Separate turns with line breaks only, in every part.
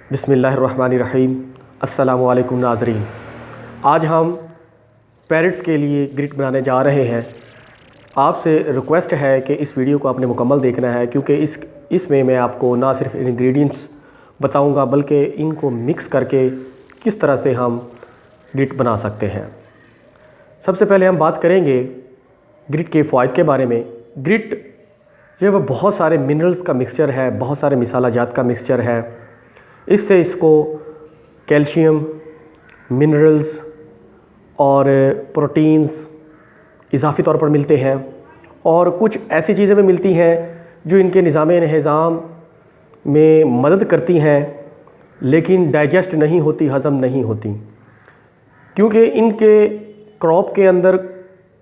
बिस्मिल्लाहिर्रहमानिर्रहीम। अस्सलामु अलैकुम नाज़रीन। आज हम पैरट्स के लिए ग्रिट बनाने जा रहे हैं। आपसे रिक्वेस्ट है कि इस वीडियो को आपने मुकम्मल देखना है, क्योंकि इसमें मैं आपको ना सिर्फ इंग्रेडिएंट्स बताऊंगा बल्कि इनको मिक्स करके किस तरह से हम ग्रिट बना सकते हैं। सबसे पहले हम बात करेंगे ग्रिट के फ़ायदे के बारे में। ग्रिट जो है वो बहुत सारे मिनरल्स का मिक्सचर है, बहुत सारे मिसाला जात का मिक्सचर है। इससे इसको कैल्शियम, मिनरल्स और प्रोटीन्स इजाफ़ी तौर पर मिलते हैं, और कुछ ऐसी चीज़ें भी मिलती हैं जो इनके निज़ाम में मदद करती हैं, लेकिन डाइजेस्ट नहीं होती, हज़म नहीं होती, क्योंकि इनके क्रॉप के अंदर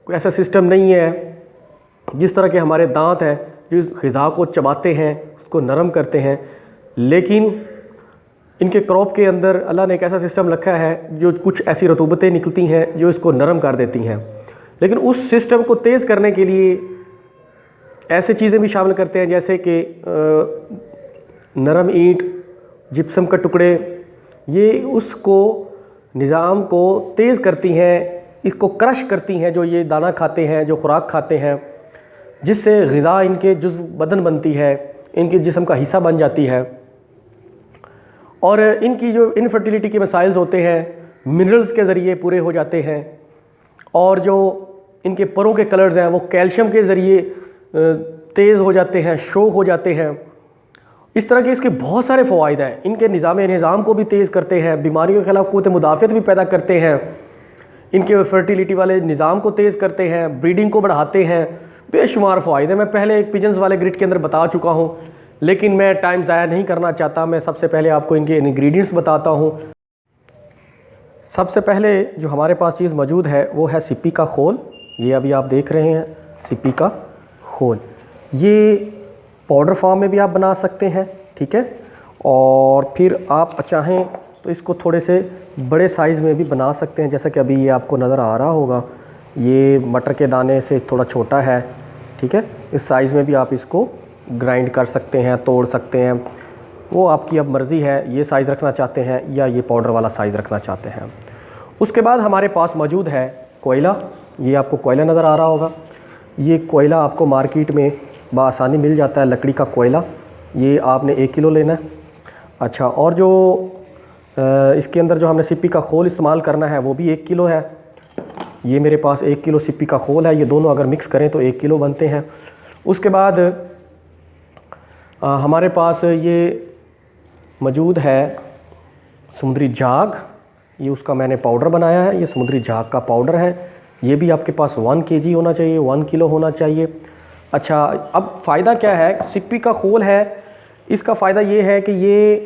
ऐसा सिस्टम नहीं है जिस तरह के हमारे दांत हैं जो ग़िज़ा को चबाते हैं, उसको नरम करते हैं। लेकिन इनके क्रॉप के अंदर अल्लाह ने एक ऐसा सिस्टम रखा है जो कुछ ऐसी रतूबतें निकलती हैं जो इसको नरम कर देती हैं। लेकिन उस सिस्टम को तेज़ करने के लिए ऐसे चीज़ें भी शामिल करते हैं, जैसे कि नरम ईंट, जिप्सम के टुकड़े। ये उसको निज़ाम को तेज़ करती हैं, इसको क्रश करती हैं, जो ये दाना खाते हैं, जो खुराक खाते हैं, जिससे ग़िज़ा इनके जुज़्व बदन बनती है, इनके जिस्म का हिस्सा बन जाती है। और इनकी जो इनफर्टिलिटी के मसाइल्स होते हैं मिनरल्स के ज़रिए पूरे हो जाते हैं, और जो इनके परों के कलर्स हैं वो कैल्शियम के ज़रिए तेज़ हो जाते हैं, शो हो जाते हैं। इस तरह के इसके बहुत सारे फ़वाइद हैं। इनके निज़ाम को भी तेज़ करते हैं, बीमारियों के ख़िलाफ़ क़ुव्वत मुदाफ़अत भी पैदा करते हैं, इनके फर्टिलिटी वाले निज़ाम को तेज़ करते हैं, ब्रीडिंग को बढ़ाते हैं। बेशुमार फ़वाइद हैं। मैं पहले एक पिजन्स वाले ग्रिट के अंदर बता चुका हूँ, लेकिन मैं टाइम ज़ाया नहीं करना चाहता। मैं सबसे पहले आपको इनके इंग्रेडिएंट्स बताता हूँ। सबसे पहले जो हमारे पास चीज़ मौजूद है वो है सिप्पी का खोल। ये अभी आप देख रहे हैं सिप्पी का खोल। ये पाउडर फॉर्म में भी आप बना सकते हैं, ठीक है। और फिर आप चाहें तो इसको थोड़े से बड़े साइज़ में भी बना सकते हैं, जैसा कि अभी ये आपको नज़र आ रहा होगा। ये मटर के दाने से थोड़ा छोटा है, ठीक है। इस साइज़ में भी आप इसको ग्राइंड कर सकते हैं, तोड़ सकते हैं, वो आपकी अब मर्ज़ी है। ये साइज़ रखना चाहते हैं या ये पाउडर वाला साइज़ रखना चाहते हैं। उसके बाद हमारे पास मौजूद है कोयला। ये आपको कोयला नज़र आ रहा होगा। ये कोयला आपको मार्केट में बआसानी मिल जाता है, लकड़ी का कोयला। ये आपने 1 किलो लेना है। अच्छा, और जो इसके अंदर जो हमने सिप्पी का खोल इस्तेमाल करना है वो भी 1 किलो है। ये मेरे पास 1 किलो सिप्पी का खोल है। ये दोनों अगर मिक्स करें तो 1 किलो बनते हैं। उसके बाद हमारे पास ये मौजूद है समुद्री झाग। ये उसका मैंने पाउडर बनाया है। ये समुद्री झाग का पाउडर है। ये भी आपके पास 1 kg होना चाहिए, 1 किलो होना चाहिए। अच्छा, अब फ़ायदा क्या है? सिप्पी का खोल है, इसका फ़ायदा ये है कि ये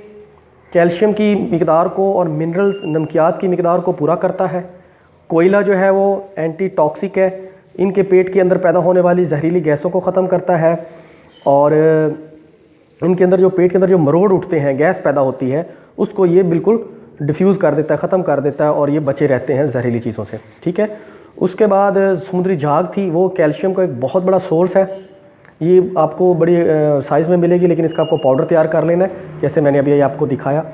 कैल्शियम की मिकदार को और मिनरल्स, नमकियात की मिकदार को पूरा करता है। कोयला जो है वो एंटी टॉक्सिक है, इनके पेट के अंदर पैदा होने वाली जहरीली गैसों को ख़त्म करता है, और इनके अंदर जो पेट के अंदर जो मरोड़ उठते हैं, गैस पैदा होती है, उसको ये बिल्कुल डिफ्यूज़ कर देता है, ख़त्म कर देता है, और ये बचे रहते हैं जहरीली चीज़ों से, ठीक है। उसके बाद समुद्री झाग थी, वो कैल्शियम का एक बहुत बड़ा सोर्स है। ये आपको बड़ी साइज़ में मिलेगी, लेकिन इसका आपको पाउडर तैयार कर लेना है, जैसे मैंने अभी आपको दिखाया।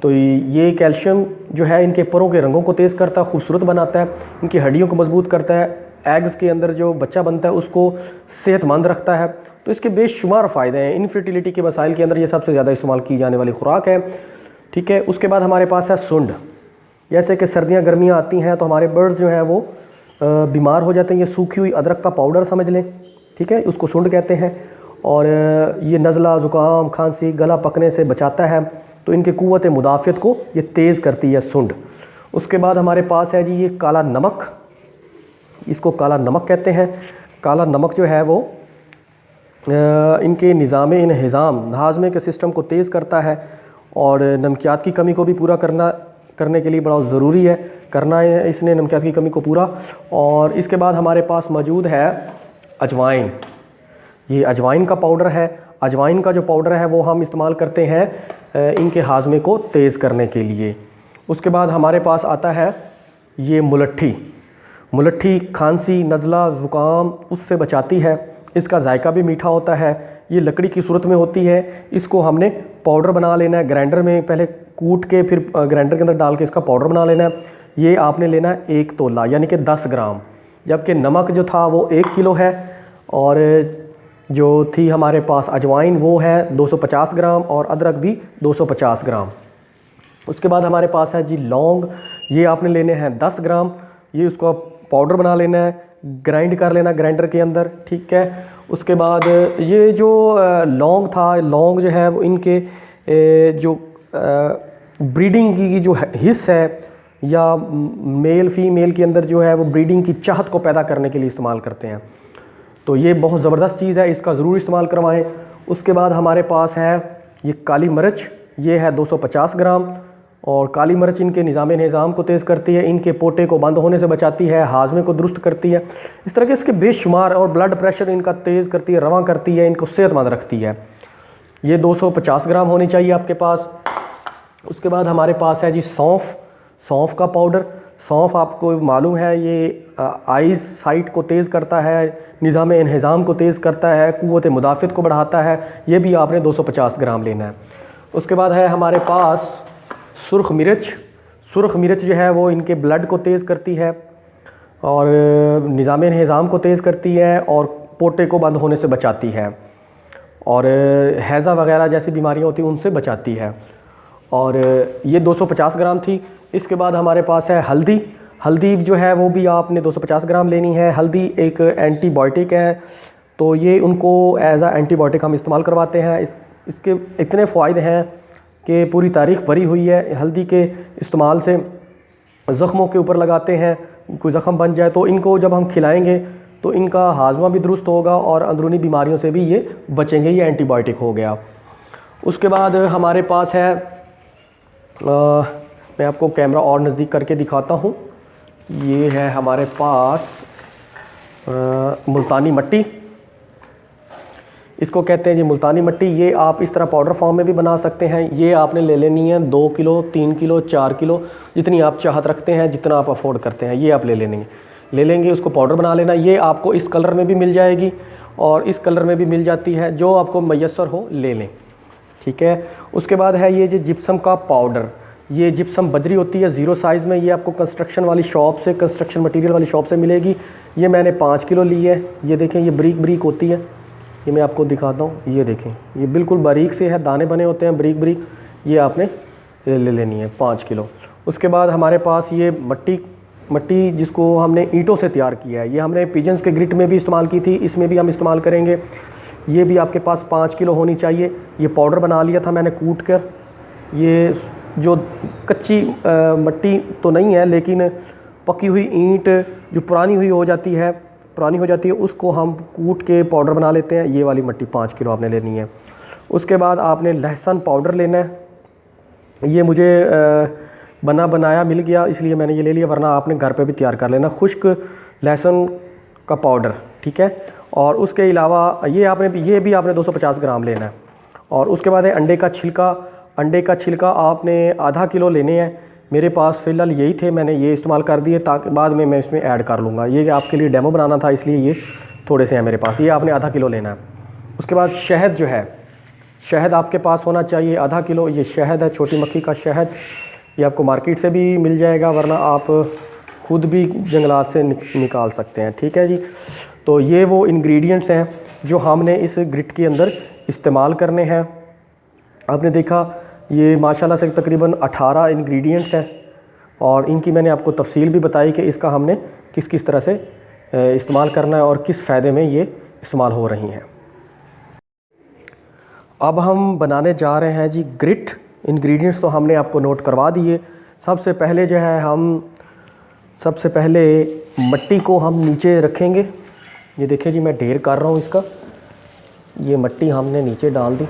तो ये कैल्शियम जो है इनके परों के रंगों को तेज़ करता है, खूबसूरत बनाता है, इनकी हड्डियों को मजबूत करता है, एग्स के अंदर जो बच्चा बनता है उसको सेहतमंद रखता है। तो इसके बेशुमार फ़ायदे हैं। इनफर्टिलिटी के मसाइल के अंदर ये सबसे ज़्यादा इस्तेमाल की जाने वाली खुराक है, ठीक है। उसके बाद हमारे पास है सुंड। जैसे कि सर्दियाँ गर्मियाँ आती हैं तो हमारे बर्ड्स जो हैं वो बीमार हो जाते हैं। ये सूखी हुई अदरक का पाउडर समझ लें, ठीक है, उसको सुंड कहते हैं। और ये नज़ला, ज़ुकाम, खांसी, गला पकने से बचाता है। तो इनके क़ुव्वत मुदाफ़अत को ये तेज़ करती है सुंड। उसके बाद हमारे पास है जी ये काला नमक। इसको काला नमक कहते हैं। काला नमक जो है वो इनके निज़ाम हाज़मे के सिस्टम को तेज़ करता है, और नमकियात की कमी को भी पूरा करने के लिए बड़ा ज़रूरी है, करना है इसने नमकियात की कमी को पूरा। और इसके बाद हमारे पास मौजूद है अजवाइन। ये अजवाइन का पाउडर है। अजवाइन का जो पाउडर है वो हम इस्तेमाल करते हैं इनके हाज़मे को तेज़ करने के लिए। उसके बाद हमारे पास आता है ये मुलट्ठी। मुलट्ठी खांसी, नज़ला, ज़ुकाम उससे बचाती है। इसका जायका भी मीठा होता है। ये लकड़ी की सूरत में होती है। इसको हमने पाउडर बना लेना है, ग्राइंडर में पहले कूट के फिर ग्राइंडर के अंदर डाल के इसका पाउडर बना लेना है। ये आपने लेना है 1 तोला यानी कि 10 ग्राम, जबकि नमक जो था वो 1 किलो है, और जो थी हमारे पास अजवाइन वो है 250 ग्राम, और अदरक भी 250 ग्राम। उसके बाद हमारे पास है जी लौंग, ये आपने लेने हैं 10 ग्राम। ये उसको पाउडर बना लेना है, ग्राइंड कर लेना ग्राइंडर के अंदर, ठीक है। उसके बाद ये जो लौंग था, लौंग जो है वो इनके जो ब्रीडिंग की जो हिस्स है या मेल फीमेल के अंदर जो है वो ब्रीडिंग की चाहत को पैदा करने के लिए इस्तेमाल करते हैं। तो ये बहुत ज़बरदस्त चीज़ है, इसका ज़रूर इस्तेमाल करवाएं। उसके बाद हमारे पास है ये काली मिर्च, ये है 250 ग्राम, और काली मिर्च इनके निज़ाम को तेज़ करती है, इनके पोटे को बंद होने से बचाती है, हाजमे को दुरुस्त करती है, इस तरह के इसके बेशुमार, और ब्लड प्रेशर इनका तेज़ करती है, रवां करती है, इनको सेहतमंद रखती है। ये 250 ग्राम होनी चाहिए आपके पास। उसके बाद हमारे पास है जी सौंफ, सौंफ का पाउडर। सौंफ आपको मालूम है ये आइज़ साइट को तेज़ करता है, निज़ाम इन्हिज़ाम को तेज़ करता है, क़ुव्वत मुदाफ़ित को बढ़ाता है। ये भी आपने 250 ग्राम लेना है। उसके बाद है हमारे पास सुर्ख मिर्च। सुर्ख मिर्च जो है वो इनके ब्लड को तेज़ करती है, और निज़ाम इन्हिज़ाम को तेज़ करती है, और पोटे को बंद होने से बचाती है, और हैज़ा वगैरह जैसी बीमारियाँ होती हैं उनसे बचाती है। और ये 250 ग्राम थी। इसके बाद हमारे पास है हल्दी। हल्दी जो है वो भी आपने 250 ग्राम लेनी है। हल्दी एक एंटीबायोटिक है, तो ये उनको एज आ एंटीबायोटिक हम इस्तेमाल करवाते हैं। इसके इतने फ़ायदे हैं कि पूरी तारीख़ भरी हुई है। हल्दी के इस्तेमाल से ज़ख्मों के ऊपर लगाते हैं, कोई ज़ख़म बन जाए तो इनको जब हम खिलाएँगे तो इनका हाजमा भी दुरुस्त होगा, और अंदरूनी बीमारियों से भी ये बचेंगे। ये एंटीबायोटिक हो गया। उसके बाद हमारे पास है मैं आपको कैमरा और नज़दीक करके दिखाता हूँ। ये है हमारे पास मुल्तानी मट्टी, इसको कहते हैं जी मुल्तानी मट्टी। ये आप इस तरह पाउडर फॉर्म में भी बना सकते हैं। ये आपने ले लेनी है 2 किलो, 3 किलो, 4 किलो, जितनी आप चाहत रखते हैं, जितना आप अफोर्ड करते हैं, ये आप ले लेंगे। उसको पाउडर बना लेना। ये आपको इस कलर में भी मिल जाएगी और इस कलर में भी मिल जाती है, जो आपको मैसर हो ले लें, ठीक है। उसके बाद है ये जो जिप्सम का पाउडर। ये जिप्सम बजरी होती है 0 साइज़ में, ये आपको कंस्ट्रक्शन वाली शॉप से, कंस्ट्रक्शन मटेरियल वाली शॉप से मिलेगी। ये मैंने 5 किलो ली है। ये देखें, ये बारीक बारीक होती है। ये मैं आपको दिखाता हूँ, ये देखें, ये बिल्कुल बारीक से है, दाने बने होते हैं बारीक बारीक। ये आपने ले लेनी है 5 किलो। उसके बाद हमारे पास ये मट्टी जिसको हमने ईंटों से तैयार किया है, ये हमने पिजन्स के ग्रिट में भी इस्तेमाल की थी, इसमें भी हम इस्तेमाल करेंगे। ये भी आपके पास 5 किलो होनी चाहिए। ये पाउडर बना लिया था मैंने कूट कर। ये जो कच्ची मट्टी तो नहीं है, लेकिन पकी हुई ईंट जो पुरानी हो जाती है, उसको हम कूट के पाउडर बना लेते हैं। ये वाली मट्टी 5 किलो आपने लेनी है। उसके बाद आपने लहसुन पाउडर लेना है। ये मुझे बनाया मिल गया, इसलिए मैंने ये ले लिया, वरना आपने घर पे भी तैयार कर लेना, खुश्क लहसुन का पाउडर, ठीक है। और उसके अलावा ये भी आपने 250 ग्राम लेना है। और उसके बाद है अंडे का छिलका। अंडे का छिलका आपने आधा किलो लेने हैं। मेरे पास फ़िलहाल यही थे, मैंने ये इस्तेमाल कर दिए, ताकि बाद में मैं इसमें ऐड कर लूँगा। ये आपके लिए डेमो बनाना था, इसलिए ये थोड़े से हैं मेरे पास। ये आपने आधा किलो लेना है। उसके बाद शहद जो है, शहद आपके पास होना चाहिए आधा किलो। ये शहद है, छोटी मक्खी का शहद। ये आपको मार्केट से भी मिल जाएगा, वरना आप खुद भी जंगलात से निकाल सकते हैं, ठीक है जी। तो ये वो इंग्रेडिएंट्स हैं जो हमने इस ग्रिट के अंदर इस्तेमाल करने हैं। आपने देखा ये माशाल्लाह से तकरीबन 18 इंग्रेडिएंट्स हैं, और इनकी मैंने आपको तफसील भी बताई कि इसका हमने किस किस तरह से इस्तेमाल करना है और किस फ़ायदे में ये इस्तेमाल हो रही हैं। अब हम बनाने जा रहे हैं जी ग्रिट। इंग्रेडिएंट्स तो हमने आपको नोट करवा दिए। सबसे पहले जो है सबसे पहले मट्टी को हम नीचे रखेंगे। ये देखिए जी, मैं ढेर कर रहा हूँ इसका। ये मट्टी हमने नीचे डाल दी।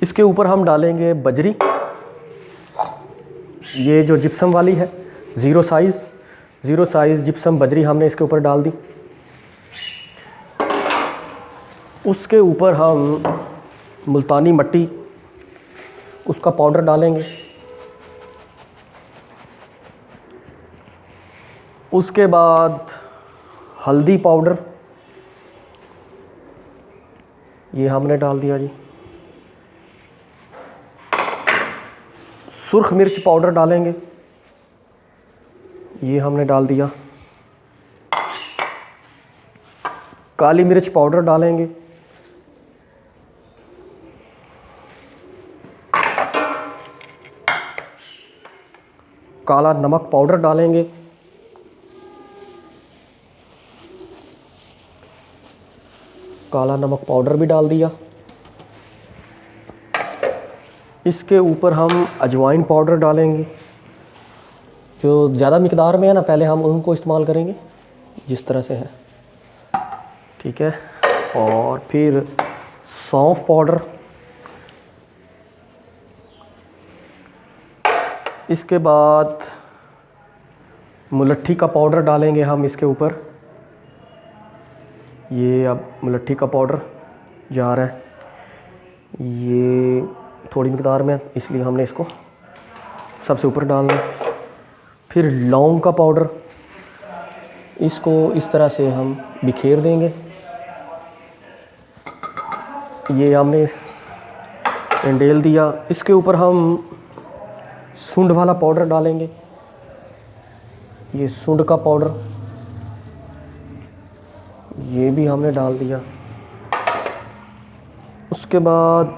इसके ऊपर हम डालेंगे बजरी। ये जो जिप्सम वाली है 0 साइज़ जिप्सम बजरी हमने इसके ऊपर डाल दी। उसके ऊपर हम मुल्तानी मट्टी, उसका पाउडर डालेंगे। उसके बाद हल्दी पाउडर, ये हमने डाल दिया जी। सुर्ख मिर्च पाउडर डालेंगे, ये हमने डाल दिया। काली मिर्च पाउडर डालेंगे, काला नमक पाउडर डालेंगे, काला नमक पाउडर भी डाल दिया। इसके ऊपर हम अजवाइन पाउडर डालेंगे, जो ज़्यादा मिकदार में है ना, पहले हम उनको इस्तेमाल करेंगे जिस तरह से है, ठीक है। और फिर सौंफ पाउडर, इसके बाद मुलट्ठी का पाउडर डालेंगे हम इसके ऊपर। ये अब मुलट्ठी का पाउडर जा रहा है, ये थोड़ी मिकदार में इसलिए हमने इसको सबसे ऊपर डालना है। फिर लौंग का पाउडर, इसको इस तरह से हम बिखेर देंगे। ये हमने एंडेल दिया। इसके ऊपर हम सूंड वाला पाउडर डालेंगे, ये सूंड का पाउडर, ये भी हमने डाल दिया। उसके बाद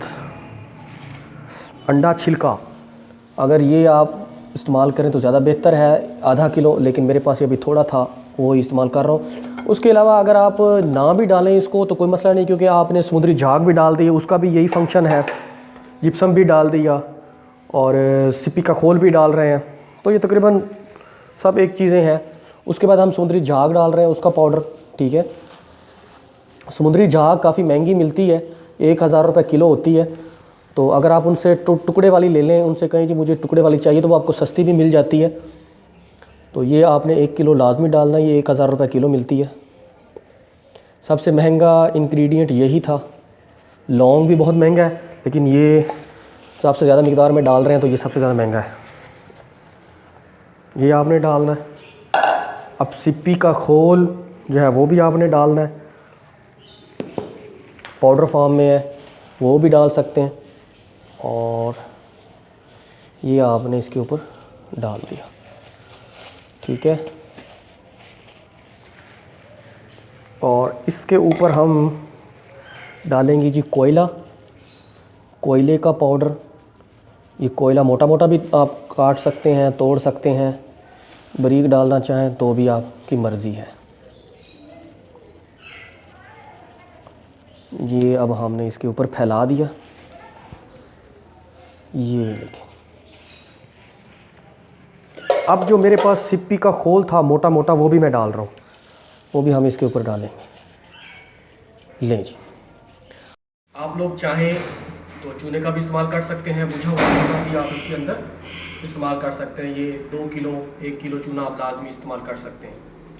अंडा छिलका, अगर ये आप इस्तेमाल करें तो ज़्यादा बेहतर है, आधा किलो, लेकिन मेरे पास ये अभी थोड़ा था, वो इस्तेमाल कर रहा हूँ। उसके अलावा अगर आप ना भी डालें इसको तो कोई मसला नहीं, क्योंकि आपने समुद्री झाग भी डाल दी, उसका भी यही फंक्शन है। जिप्सम भी डाल दिया और सिप्पी का खोल भी डाल रहे हैं, तो ये तकरीबन सब एक चीज़ें हैं। उसके बाद हम समुद्री झाग डाल रहे हैं, उसका पाउडर, ठीक है। समुद्री झाग काफ़ी महंगी मिलती है, 1000 रुपये किलो होती है। तो अगर आप उनसे टुकड़े वाली ले लें, उनसे कहें कि मुझे टुकड़े वाली चाहिए, तो वो आपको सस्ती भी मिल जाती है। तो ये आपने 1 किलो लाजमी डालना, ये 1000 रुपये किलो मिलती है। सबसे महंगा इंग्रेडिएंट यही था। लौंग भी बहुत महंगा है, लेकिन ये सबसे ज़्यादा मिकदार में डाल रहे हैं तो ये सबसे ज़्यादा महंगा है। ये आपने डालना है। अब सिप्पी का खोल जो है वो भी आपने डालना है, पाउडर फॉर्म में है, वो भी डाल सकते हैं। और ये आपने इसके ऊपर डाल दिया, ठीक है। और इसके ऊपर हम डालेंगे जी कोयला, कोयले का पाउडर। ये कोयला मोटा मोटा भी आप काट सकते हैं, तोड़ सकते हैं, बारीक डालना चाहें तो भी आपकी मर्ज़ी है। ये अब हमने इसके ऊपर फैला दिया, ये देखें। अब जो मेरे पास सिप्पी का खोल था मोटा मोटा, वो भी मैं डाल रहा हूँ, वो भी हम इसके ऊपर डालेंगे। लें जी, आप लोग चाहें तो चूने का भी इस्तेमाल कर सकते हैं, बुझा हुआ चूना भी आप इसके अंदर इस्तेमाल कर सकते हैं। ये 2 किलो 1 किलो चूना आप लाजमी इस्तेमाल कर सकते हैं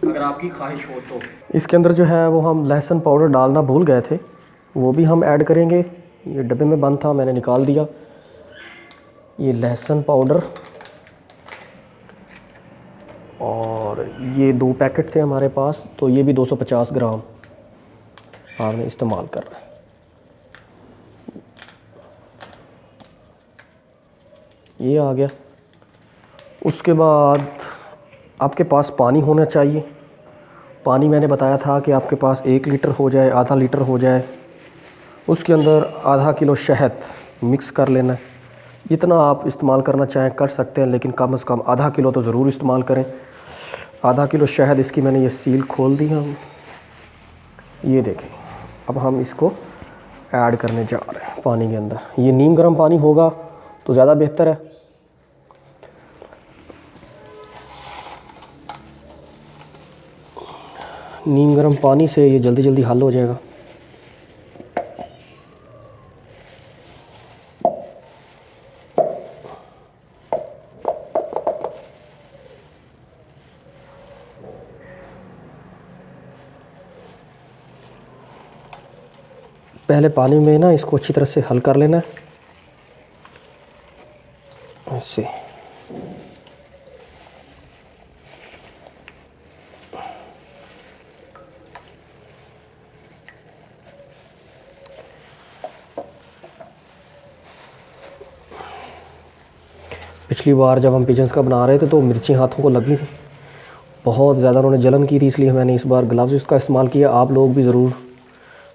अगर आपकी ख्वाहिश हो तो। इसके अंदर जो है वो हम लहसुन पाउडर डालना भूल गए थे, वो भी हम ऐड करेंगे। ये डब्बे में बंद था, मैंने निकाल दिया। ये लहसुन पाउडर, और ये 2 पैकेट थे हमारे पास, तो ये भी 250 ग्राम आपने इस्तेमाल करना है। ये आ गया। उसके बाद आपके पास पानी होना चाहिए। पानी मैंने बताया था कि आपके पास 1 लीटर हो जाए, आधा लीटर हो जाए। उसके अंदर आधा किलो शहद मिक्स कर लेना है। जितना आप इस्तेमाल करना चाहें कर सकते हैं, लेकिन कम से कम आधा किलो तो ज़रूर इस्तेमाल करें। आधा किलो शहद, इसकी मैंने ये सील खोल दी हम, ये देखें। अब हम इसको ऐड करने जा रहे हैं पानी के अंदर। ये नीम गर्म पानी होगा तो ज़्यादा बेहतर है। नीम गर्म पानी से ये जल्दी जल्दी हल हो जाएगा। पहले पानी में ना इसको अच्छी तरह से हल कर लेना है ऐसे। पिछली बार जब हम पिजन्स का बना रहे थे तो मिर्ची हाथों को लगी थी, बहुत ज़्यादा उन्होंने जलन की थी, इसलिए मैंने इस बार ग्लव्स का इस्तेमाल किया। आप लोग भी ज़रूर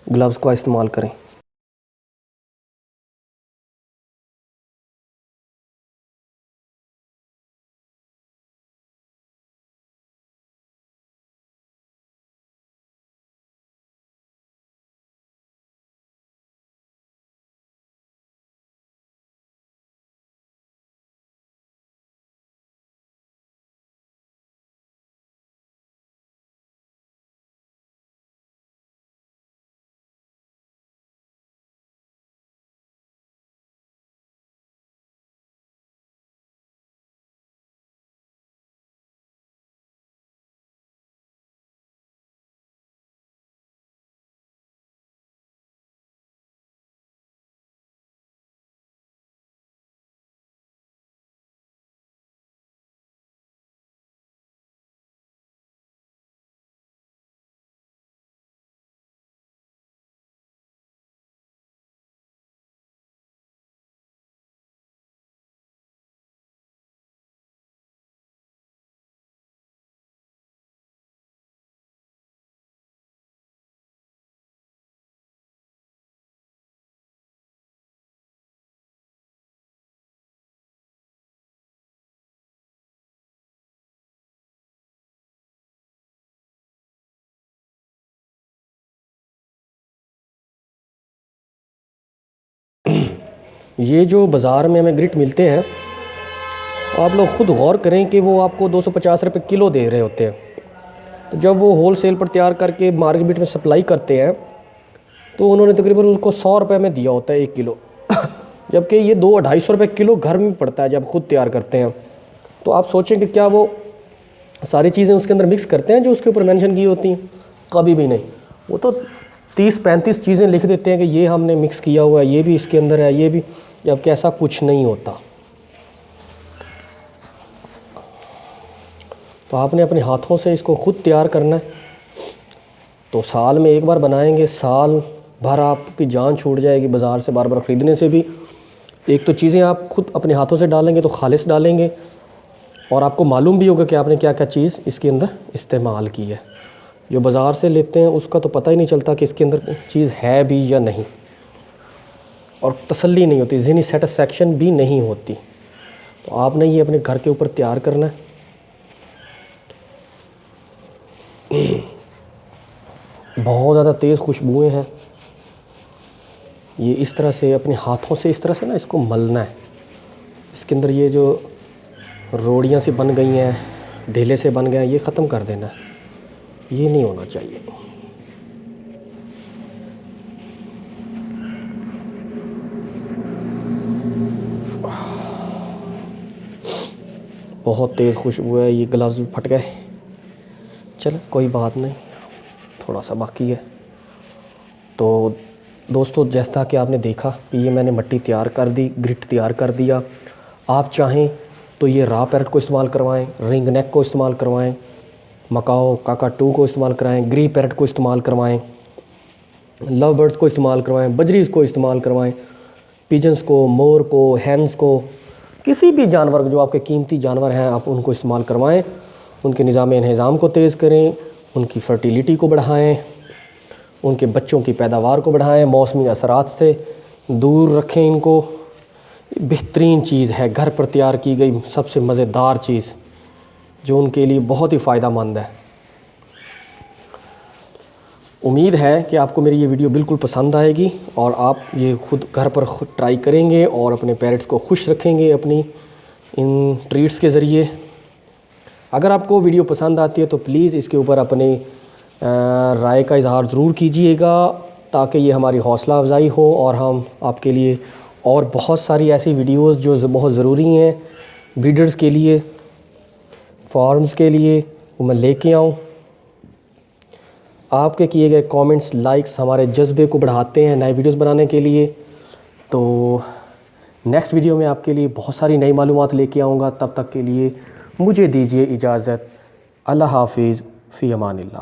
ग्लव्स का इस्तेमाल करें। ये जो बाज़ार में हमें ग्रिट मिलते हैं, आप लोग ख़ुद गौर करें कि वो आपको 250 रुपये किलो दे रहे होते हैं। तो जब वो होल सेल पर तैयार करके मार्केट में सप्लाई करते हैं तो उन्होंने तकरीबन उसको 100 रुपये में दिया होता है 1 किलो जबकि ये 200-250 रुपये किलो घर में पड़ता है जब ख़ुद तैयार करते हैं। तो आप सोचें कि क्या वो सारी चीज़ें उसके अंदर मिक्स करते हैं जो उसके ऊपर मेंशन की होती हैं? कभी भी नहीं। वो तो 30-35 चीज़ें लिख देते हैं कि ये हमने मिक्स किया हुआ है, ये भी इसके अंदर है, ये भी, जबकि ऐसा कुछ नहीं होता। तो आपने अपने हाथों से इसको ख़ुद तैयार करना है। तो साल में एक बार बनाएंगे, साल भर आपकी जान छूट जाएगी बाज़ार से बार बार ख़रीदने से भी। एक तो चीज़ें आप ख़ुद अपने हाथों से डालेंगे तो खालिस डालेंगे, और आपको मालूम भी होगा कि आपने क्या क्या चीज़ इसके अंदर इस्तेमाल की है। जो बाज़ार से लेते हैं उसका तो पता ही नहीं चलता कि इसके अंदर चीज़ है भी या नहीं, और तसल्ली नहीं होती, ज़हनी सेटिस्फेक्शन भी नहीं होती। तो आपने ये अपने घर के ऊपर तैयार करना है। बहुत ज़्यादा तेज़ खुशबुएं हैं। ये इस तरह से अपने हाथों से इस तरह से ना इसको मलना है। इसके अंदर ये जो रोड़ियाँ सी बन गई हैं, ढेले से बन गए हैं, ये ख़त्म कर देना है। ये नहीं होना चाहिए। बहुत तेज़ खुशबू है। ये ग्लव्स भी फट गए। चलो कोई बात नहीं, थोड़ा सा बाकी है। तो दोस्तों, जैसा कि आपने देखा कि ये मैंने मट्टी तैयार कर दी, ग्रिट तैयार कर दिया। आप चाहें तो ये रॉ पैरेट को इस्तेमाल करवाएं, रिंग नेक को इस्तेमाल करवाएं, मकाओ काकाटू को इस्तेमाल कराएं, ग्री पैरेट को इस्तेमाल करवाएं, लव बर्ड्स को इस्तेमाल करवाएं, बजरीज़ को इस्तेमाल करवाएं, पिजन्स को, मोर को, हैंस को, किसी भी जानवर जो आपके कीमती जानवर हैं आप उनको इस्तेमाल करवाएं। उनके निज़ाम को तेज़ करें, उनकी फर्टिलिटी को बढ़ाएं, उनके बच्चों की पैदावार को बढ़ाएं, मौसमी असरात से दूर रखें इनको। बेहतरीन चीज़ है, घर पर तैयार की गई सबसे मज़ेदार चीज़ जो उनके लिए बहुत ही फ़ायदा मंद है। उम्मीद है कि आपको मेरी ये वीडियो बिल्कुल पसंद आएगी और आप ये खुद घर पर खुद ट्राई करेंगे और अपने पेरेंट्स को खुश रखेंगे अपनी इन ट्रीट्स के ज़रिए। अगर आपको वीडियो पसंद आती है तो प्लीज़ इसके ऊपर अपने राय का इज़हार ज़रूर कीजिएगा, ताकि ये हमारी हौसला अफजाई हो और हम आपके लिए और बहुत सारी ऐसी वीडियोस जो बहुत ज़रूरी हैं ब्रीडर्स के लिए, फार्म्स के लिए, वो मैं लेके आऊँ। आपके किए गए कमेंट्स, लाइक्स हमारे जज्बे को बढ़ाते हैं नए वीडियोस बनाने के लिए। तो नेक्स्ट वीडियो में आपके लिए बहुत सारी नई मालूमात लेके आऊँगा। तब तक के लिए मुझे दीजिए इजाज़त। अल्लाह हाफिज़, फ़ी अमानिल्लाह।